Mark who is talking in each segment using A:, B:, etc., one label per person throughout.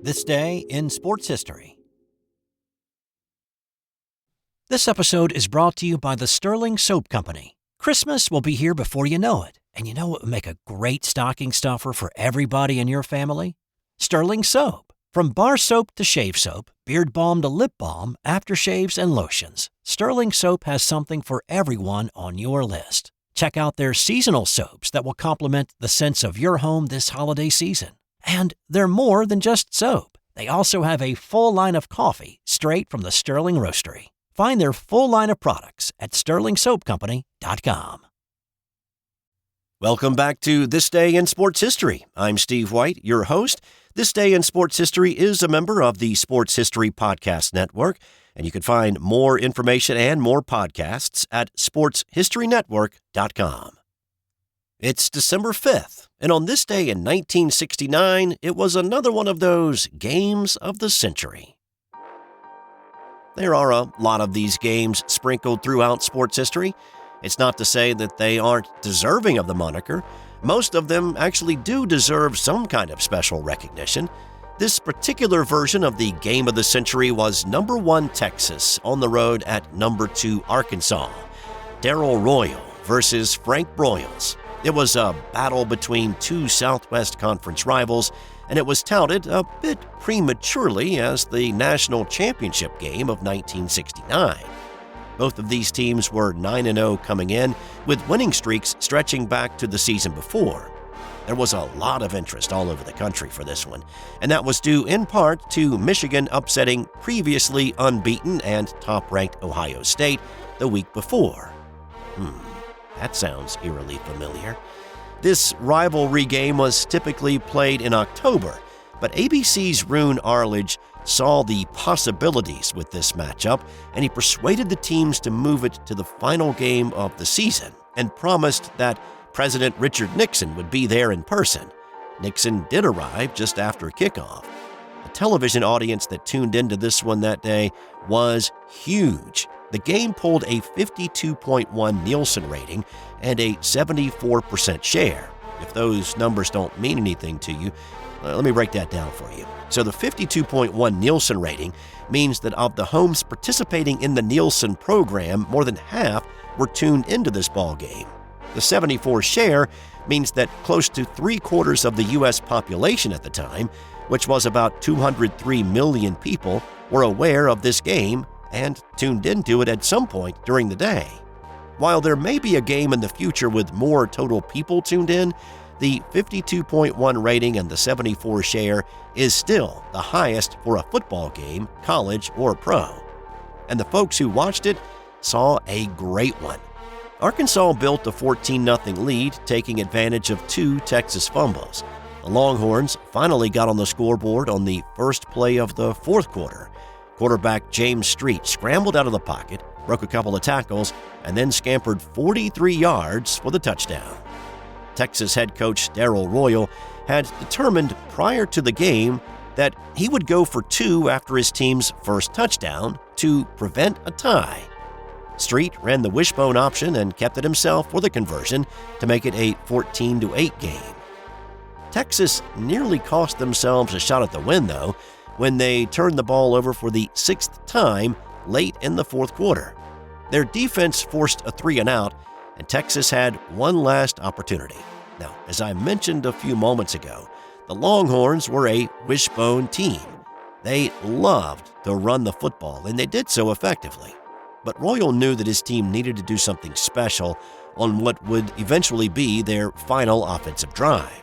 A: This Day in Sports History. This episode is brought to you by the Stirling Soap Company. Christmas will be here before you know it, and you know what would make a great stocking stuffer for everybody in your family? Stirling Soap. From bar soap to shave soap, beard balm to lip balm, aftershaves and lotions, Stirling Soap has something for everyone on your list. Check out their seasonal soaps that will complement the scents of your home this holiday season. And they're more than just soap. They also have a full line of coffee straight from the Stirling Roastery. Find their full line of products at stirlingsoapcompany.com. Welcome back to This Day in Sports History. I'm Steve White, your host. This Day in Sports History is a member of the Sports History Podcast Network, and you can find more information and more podcasts at sportshistorynetwork.com. It's December 5th, and on this day in 1969, it was another one of those games of the century. There are a lot of these games sprinkled throughout sports history. It's not to say that they aren't deserving of the moniker. Most of them actually do deserve some kind of special recognition. This particular version of the game of the century was number 1 Texas on the road at number 2 Arkansas. Darrell Royal versus Frank Broyles. It was a battle between two Southwest Conference rivals, and it was touted a bit prematurely as the national championship game of 1969. Both of these teams were 9-0 coming in, with winning streaks stretching back to the season before. There was a lot of interest all over the country for this one, and that was due in part to Michigan upsetting previously unbeaten and top-ranked Ohio State the week before. That sounds eerily familiar. This rivalry game was typically played in October, but ABC's Roone Arledge saw the possibilities with this matchup, and he persuaded the teams to move it to the final game of the season and promised that President Richard Nixon would be there in person. Nixon did arrive just after kickoff. The television audience that tuned into this one that day was huge. The game pulled a 52.1 Nielsen rating and a 74% share. If those numbers don't mean anything to you, let me break that down for you. So the 52.1 Nielsen rating means that of the homes participating in the Nielsen program, more than half were tuned into this ball game. The 74 share means that close to 3/4 of the U.S. population at the time, which was about 203 million people, were aware of this game and tuned into it at some point during the day. While there may be a game in the future with more total people tuned in, the 52.1 rating and the 74 share is still the highest for a football game, college or pro. And the folks who watched it saw a great one. Arkansas built a 14-0 lead, taking advantage of 2 Texas fumbles. The Longhorns finally got on the scoreboard on the first play of the fourth quarter. Quarterback James Street scrambled out of the pocket, broke a couple of tackles, and then scampered 43 yards for the touchdown. Texas head coach Darrell Royal had determined prior to the game that he would go for 2 after his team's first touchdown to prevent a tie. Street ran the wishbone option and kept it himself for the conversion to make it a 14-8 game. Texas nearly cost themselves a shot at the win, though, when they turned the ball over for the 6th time late in the fourth quarter. Their defense forced a 3-and-out, and Texas had one last opportunity. Now, as I mentioned a few moments ago, the Longhorns were a wishbone team. They loved to run the football, and they did so effectively. But Royal knew that his team needed to do something special on what would eventually be their final offensive drive.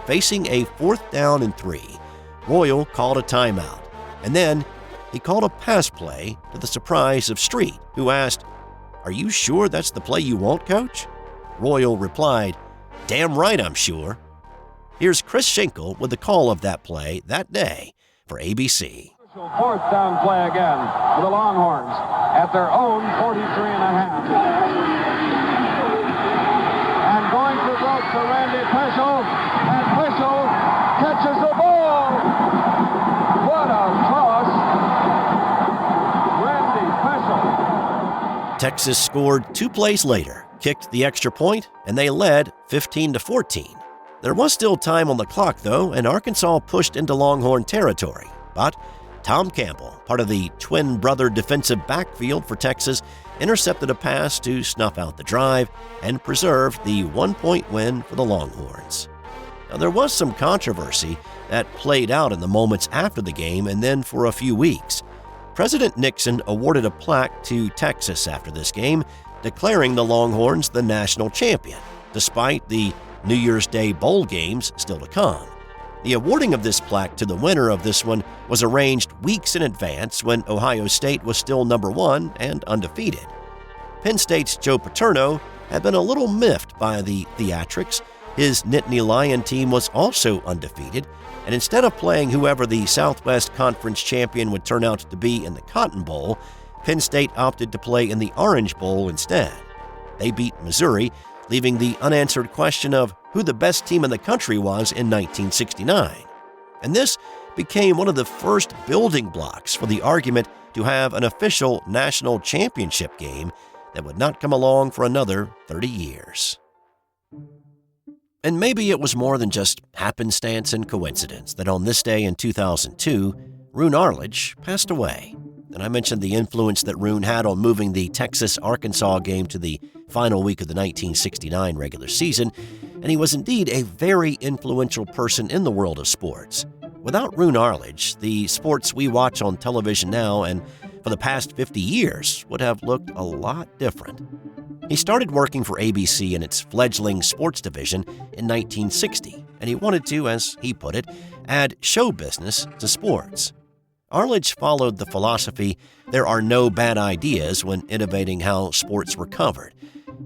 A: Facing a 4th down and 3, Royal called a timeout, and then he called a pass play to the surprise of Street, who asked, "Are you sure that's the play you want, Coach?" Royal replied, "Damn right I'm sure." Here's Chris Schenkel with the call of that play that day for ABC.
B: 4th down play again for the Longhorns at their own 43.5. And going for broke to Randy Peschel, and Peschel catches the ball. What a toss. Randy Peschel.
A: Texas scored 2 plays later, kicked the extra point, and they led 15-14. There was still time on the clock, though, and Arkansas pushed into Longhorn territory. But Tom Campbell, part of the twin brother defensive backfield for Texas, intercepted a pass to snuff out the drive and preserved the 1-point win for the Longhorns. Now, there was some controversy that played out in the moments after the game and then for a few weeks. President Nixon awarded a plaque to Texas after this game, declaring the Longhorns the national champion, despite the New Year's Day bowl games still to come. The awarding of this plaque to the winner of this one was arranged weeks in advance when Ohio State was still number 1 and undefeated. Penn State's Joe Paterno had been a little miffed by the theatrics. His Nittany Lion team was also undefeated, and instead of playing whoever the Southwest Conference champion would turn out to be in the Cotton Bowl, Penn State opted to play in the Orange Bowl instead. They beat Missouri, leaving the unanswered question of who the best team in the country was in 1969. And this became one of the first building blocks for the argument to have an official national championship game that would not come along for another 30 years. And maybe it was more than just happenstance and coincidence that on this day in 2002, Roone Arledge passed away. And I mentioned the influence that Roone had on moving the Texas-Arkansas game to the final week of the 1969 regular season, and he was indeed a very influential person in the world of sports. Without Roone Arledge, the sports we watch on television now and for the past 50 years would have looked a lot different. He started working for ABC in its fledgling sports division in 1960, and he wanted to, as he put it, add show business to sports. Arledge followed the philosophy, there are no bad ideas when innovating how sports were covered.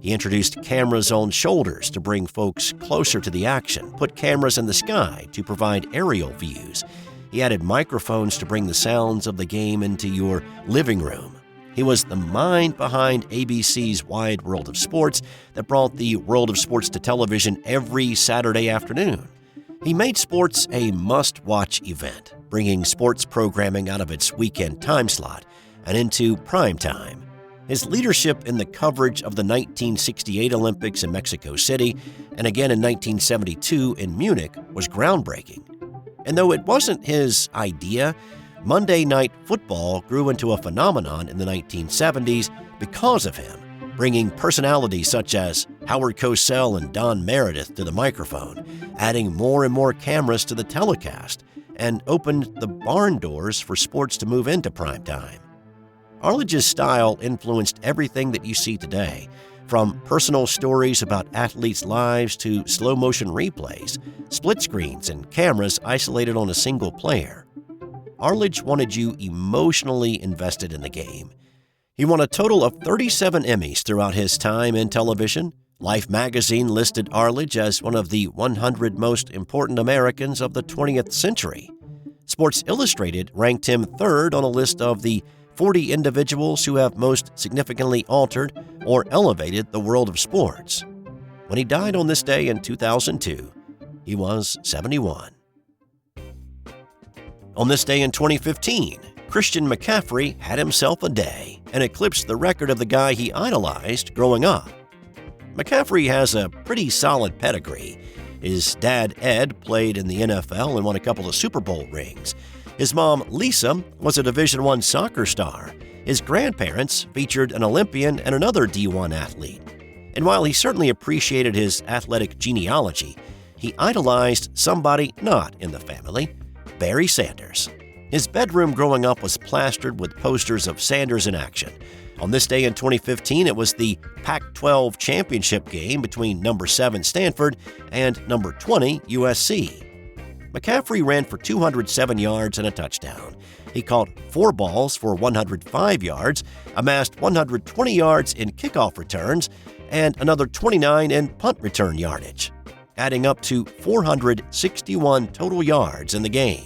A: He introduced cameras on shoulders to bring folks closer to the action, put cameras in the sky to provide aerial views. He added microphones to bring the sounds of the game into your living room. He was the mind behind ABC's Wide World of Sports that brought the world of sports to television every Saturday afternoon. He made sports a must-watch event, bringing sports programming out of its weekend time slot and into prime time. His leadership in the coverage of the 1968 Olympics in Mexico City and again in 1972 in Munich was groundbreaking. And though it wasn't his idea, Monday Night Football grew into a phenomenon in the 1970s because of him, bringing personalities such as Howard Cosell and Don Meredith to the microphone, adding more and more cameras to the telecast, and opened the barn doors for sports to move into primetime. Arledge's style influenced everything that you see today, from personal stories about athletes' lives to slow-motion replays, split screens, and cameras isolated on a single player. Arledge wanted you emotionally invested in the game. He won a total of 37 Emmys throughout his time in television. Life magazine listed Arledge as one of the 100 most important Americans of the 20th century. Sports Illustrated ranked him third on a list of the 40 individuals who have most significantly altered or elevated the world of sports. When he died on this day in 2002, he was 71. On this day in 2015, Christian McCaffrey had himself a day and eclipsed the record of the guy he idolized growing up. McCaffrey has a pretty solid pedigree. His dad, Ed, played in the NFL and won a couple of Super Bowl rings. His mom, Lisa, was a Division I soccer star. His grandparents featured an Olympian and another D1 athlete. And while he certainly appreciated his athletic genealogy, he idolized somebody not in the family, Barry Sanders. His bedroom growing up was plastered with posters of Sanders in action. On this day in 2015, it was the Pac-12 championship game between number 7 Stanford and number 20 USC. McCaffrey ran for 207 yards and a touchdown. He caught 4 balls for 105 yards, amassed 120 yards in kickoff returns, and another 29 in punt return yardage, adding up to 461 total yards in the game.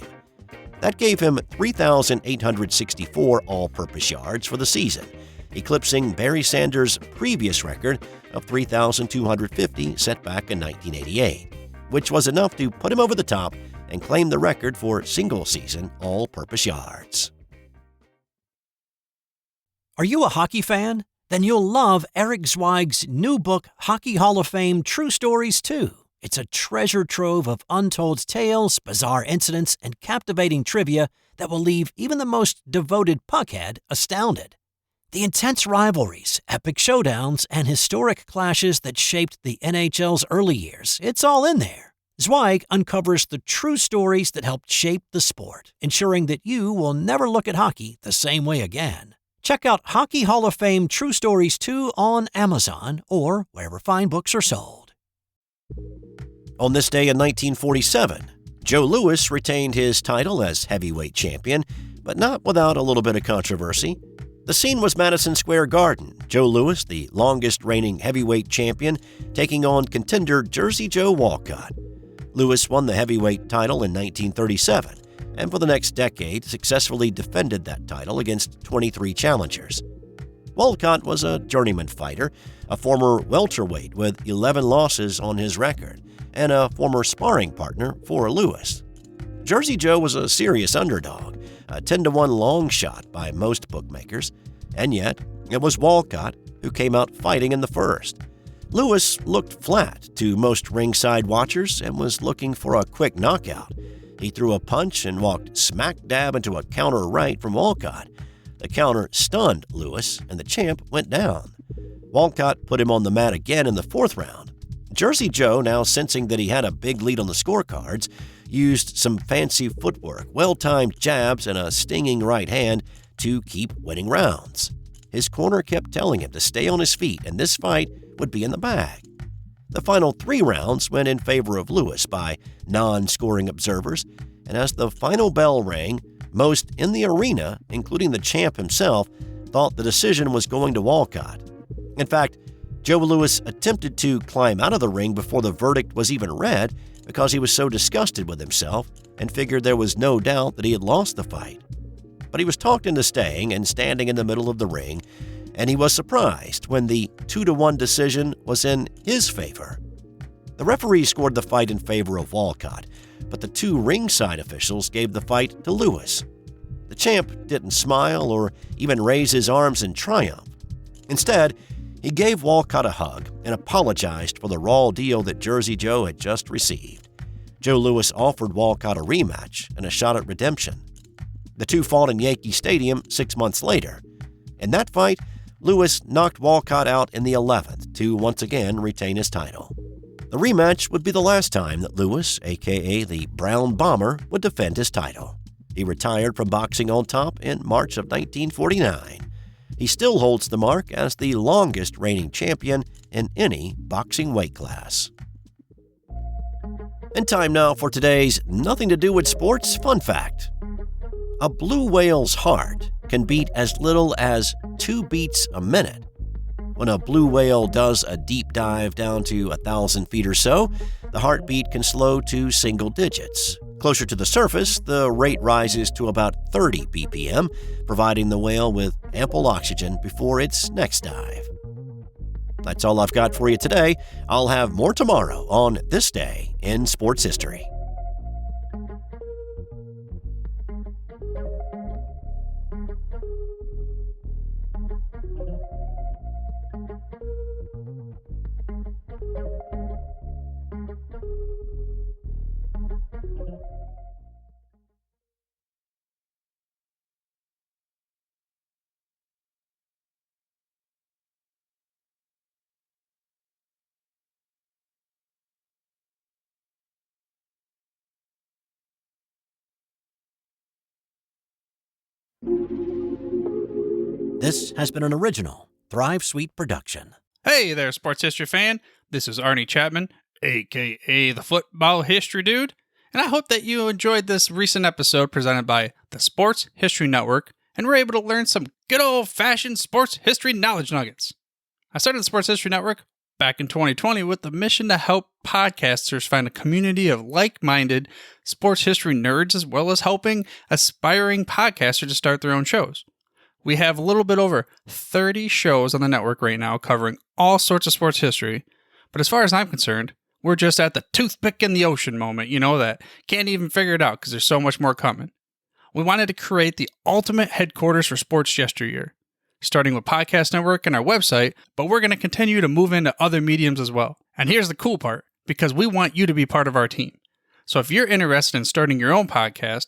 A: That gave him 3,864 all-purpose yards for the season, eclipsing Barry Sanders' previous record of 3,250 set back in 1988, which was enough to put him over the top and claim the record for single-season all-purpose yards.
C: Are you a hockey fan? Then you'll love Eric Zweig's new book, Hockey Hall of Fame True Stories 2. It's a treasure trove of untold tales, bizarre incidents, and captivating trivia that will leave even the most devoted puckhead astounded. The intense rivalries, epic showdowns, and historic clashes that shaped the NHL's early years, it's all in there. Zweig uncovers the true stories that helped shape the sport, ensuring that you will never look at hockey the same way again. Check out Hockey Hall of Fame True Stories 2 on Amazon or wherever fine books are sold.
A: On this day in 1947, Joe Louis retained his title as heavyweight champion, but not without a little bit of controversy. The scene was Madison Square Garden. Joe Louis, the longest reigning heavyweight champion, taking on contender Jersey Joe Walcott. Louis won the heavyweight title in 1937, and for the next decade successfully defended that title against 23 challengers. Walcott was a journeyman fighter, a former welterweight with 11 losses on his record, and a former sparring partner for Louis. Jersey Joe was a serious underdog, a 10-1 long shot by most bookmakers, and yet it was Walcott who came out fighting in the first. Louis looked flat to most ringside watchers and was looking for a quick knockout. He threw a punch and walked smack dab into a counter right from Walcott. The counter stunned Louis, and the champ went down. Walcott put him on the mat again in the fourth round. Jersey Joe, now sensing that he had a big lead on the scorecards, used some fancy footwork, well-timed jabs, and a stinging right hand to keep winning rounds. His corner kept telling him to stay on his feet, and this fight would be in the bag. The final 3 rounds went in favor of Louis by non-scoring observers, and as the final bell rang, most in the arena, including the champ himself, thought the decision was going to Walcott. In fact, Joe Louis attempted to climb out of the ring before the verdict was even read because he was so disgusted with himself and figured there was no doubt that he had lost the fight. But he was talked into staying and standing in the middle of the ring, and he was surprised when the 2-1 decision was in his favor. The referee scored the fight in favor of Walcott, but the 2 ringside officials gave the fight to Louis. The champ didn't smile or even raise his arms in triumph. Instead, he gave Walcott a hug and apologized for the raw deal that Jersey Joe had just received. Joe Louis offered Walcott a rematch and a shot at redemption. The 2 fought in Yankee Stadium 6 months later. In that fight, Louis knocked Walcott out in the 11th to once again retain his title. The rematch would be the last time that Louis, aka the Brown Bomber, would defend his title. He retired from boxing on top in March of 1949. He still holds the mark as the longest reigning champion in any boxing weight class. And time now for today's Nothing to Do with Sports fun fact. A blue whale's heart can beat as little as 2 beats a minute. When a blue whale does a deep dive down to 1,000 feet or so, the heartbeat can slow to single digits. Closer to the surface, the rate rises to about 30 BPM, providing the whale with ample oxygen before its next dive. That's all I've got for you today. I'll have more tomorrow on This Day in Sports History.
C: This has been an original Thrive Suite production.
D: Hey there, sports history fan. This is Arnie Chapman, a.k.a. the Football History Dude, and I hope that you enjoyed this recent episode presented by the Sports History Network and were able to learn some good old-fashioned sports history knowledge nuggets. I started the Sports History Network back in 2020 with the mission to help podcasters find a community of like-minded sports history nerds, as well as helping aspiring podcasters to start their own shows. We have a little bit over 30 shows on the network right now covering all sorts of sports history, but as far as I'm concerned, we're just at the toothpick in the ocean moment, that can't even figure it out because there's so much more coming. We wanted to create the ultimate headquarters for sports yesteryear, starting with Podcast Network and our website, but we're going to continue to move into other mediums as well. And here's the cool part. because we want you to be part of our team. So if you're interested in starting your own podcast,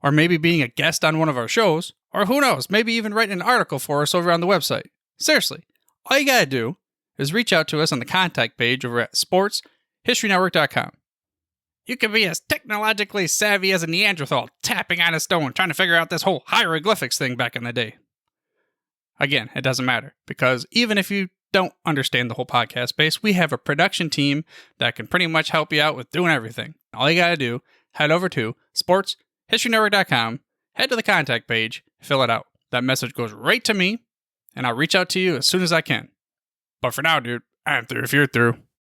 D: or maybe being a guest on one of our shows, or who knows, maybe even writing an article for us over on the website. Seriously, all you gotta do is reach out to us on the contact page over at sportshistorynetwork.com. You can be as technologically savvy as a Neanderthal tapping on a stone trying to figure out this whole hieroglyphics thing back in the day. Again, it doesn't matter, because even if you don't understand the whole podcast space, we have a production team that can pretty much help you out with doing everything. All you gotta do, head over to sportshistorynetwork.com, head to the contact page, fill it out. That message goes right to me, and I'll reach out to you as soon as I can. But for now, dude, I'm through if you're through.